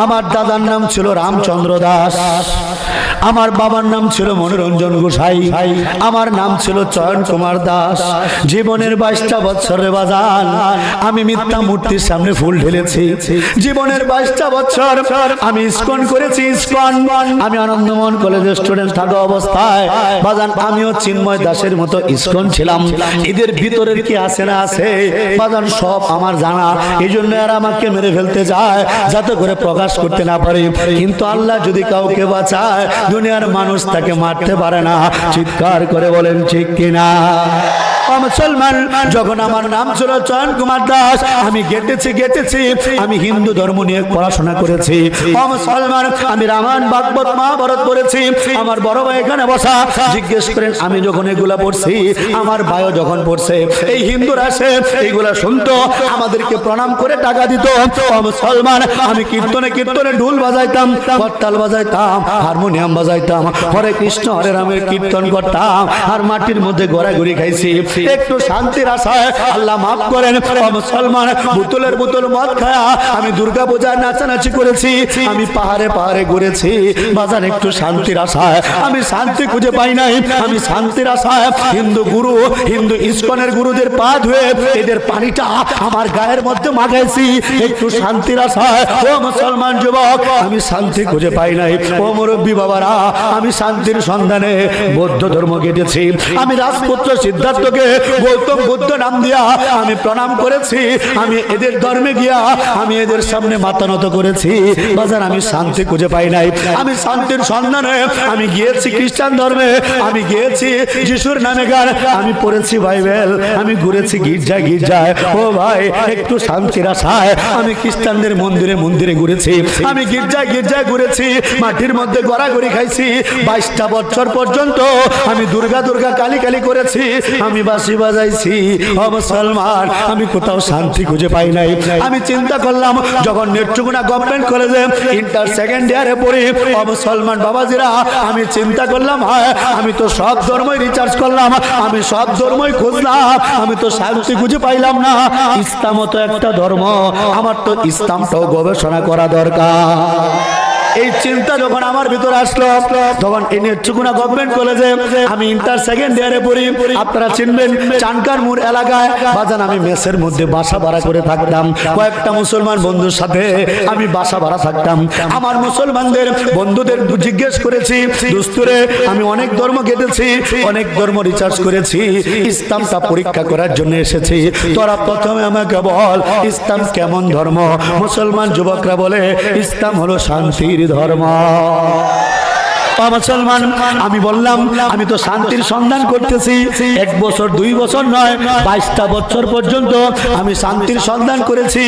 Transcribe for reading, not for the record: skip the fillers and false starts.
আমার দাদার নাম ছিল রামচন্দ্র দাস, আমার বাবার নাম ছিল মনোরঞ্জন গোসাই, আমার নাম ছিল চয়ন কুমার দাস। জীবনের 22টা বছরের বাজান আমি মিথ্যা মূর্তির সামনে ফুল ঢেলেছি। জীবনের 22টা বছর আমি ইসকন করেছি, ইসকন। আমি আনন্দমোহন কলেজের স্টুডেন্ট থাকা অবস্থায় বাজান আমিও চিন্ময় দাসের মতো ইসকন ছিলাম। এদের ভিতরের কি আছে না আছে বাজান সব আমার জানা। এই জন্য আর আমাকে মেরে ফেলতে যায় যাতে করে প্রকাশ করতে না পারে। কিন্তু আল্লাহ যদি কাউকে বাঁচায় দুনিয়ার মানুষ তাকে মারতে পারে না। চিৎকার করে বলেন ঠিক কিনা? মুসলমান, যখন আমার নাম ছিল চয়ন কুমার দাস, আমি গেটেছি, আমি হিন্দু ধর্ম নিয়ে পড়াশোনা করেছি। মুসলমান, আমি রামায়ণ ভাগবত মহাভারত পড়েছি। আমার বড় ভাই এখানে বসা, জিজ্ঞেস করেন আমি যখন এগুলা পড়ছি, আমার ভাইও যখন পড়ছে, এই হিন্দুরা আসে এগুলা শুনতো, আমাদেরকে প্রণাম করে টাকা দিত। মুসলমান, আমি কীর্তনে ঢোল বাজাইতাম, করতাল বাজাইতাম, হারমোনিয়াম বাজাইতাম, হরে কৃষ্ণ হরে রামের কীর্তন করতাম, আর মাটির মধ্যে ঘোরাঘুরি খাইছি। একটু শান্তির আশায় আল্লাহ মাফ করেন মুসলমান, বোতলের বোতল মদ খায়া আমি দুর্গা পূজায় নাচানাচি করেছি, আমি পাহাড়ে ঘুরেছি। বাজার একটু শান্তির আশায় আমি শান্তি খুঁজে পাই নাই। আমি শান্তির আশায় হিন্দু ইসকনের গুরুদের পা ধুয়ে এদের পানিটা আমার গায়ের মধ্যে মাখাইছি একটু শান্তির আশায়। ও মুসলমান যুবক, আমি শান্তি খুঁজে পাই নাই। ও মুরব্বী বাবারা, আমি শান্তির সন্ধানে বৌদ্ধ ধর্ম কেটেছি। আমি রাজপুত্র সিদ্ধার্থকে গৌতম বুদ্ধ নাম দিয়া আমি প্রণাম করেছি। আমি এদের ধর্মে গিয়া আমি এদের সামনে মাথা নত করেছি। বাজার আমি শান্তি খুঁজে পাই নাই। আমি শান্তির সন্ধানে আমি গিয়েছি খ্রিস্টান ধর্মে, আমি গিয়েছি যিশুর নামে গান, আমি পড়েছি বাইবেল, আমি ঘুরেছি গির্জায়। ও ভাই, একটু শান্তির আশায় আমি খ্রিস্টানদের মন্দিরে ঘুরেছি, আমি গির্জায় ঘুরেছি, মাটির মধ্যে গড়াগড়ি খাইছি। 22টা বছর পর্যন্ত আমি দুর্গা কালী করেছি, আমি বাঁশি বাজাইছি। ও মুসলমান, আমি কোথাও শান্তি খুঁজে পাই নাই। আমি চিন্তা করলাম যখন নেত্রকোনা গভর্নমেন্ট কলেজে ইন্টার সেকেন্ড ইয়ারে পড়ি, ও মুসলমান বাবাজিরা, আমি চিন্তা করলাম আমি তো সব ধর্মই রিসার্চ করলাম, আমি সব ধর্মই খুঁজলাম, আমি তো শান্তি খুঁজে পাইলাম না। ইসলামও তো একটা ধর্ম, আমার তো ইসলামটাও গবেষণা করা দরকার। এই চিন্তা যখন আমার ভিতরে আসলো, তখন এই নেত্রকোনা গভর্নমেন্ট কলেজে আমি ইন্টার সেকেন্ড ইয়ারে পড়ি। আপনারা চিনবেন চানকার মোড় এলাকায় বাজান আমি মেসের মধ্যে বাসা ভাড়া করে থাকতাম। কয়েকটা মুসলমান বন্ধুর সাথে আমি বাসা ভাড়া থাকতাম। আমার মুসলমানদের বন্ধুদের জিজ্ঞেস করেছি, দোস্তরে আমি অনেক ধর্ম কেটেছি, অনেক ধর্ম রিসার্চ করেছি, ইসলামটা পরীক্ষা করার জন্য এসেছি, তোরা প্রথমে আমাকে বল ইসলাম কেমন ধর্ম? মুসলমান যুবকরা বলে ইসলাম হলো শান্তির ধর্ম। মুসলমান, আমি বললাম আমি তো শান্তির সন্ধান করতেছি, 1 বছর 2 বছর নয়, 22টা বছর পর্যন্ত আমি শান্তির সন্ধান করেছি।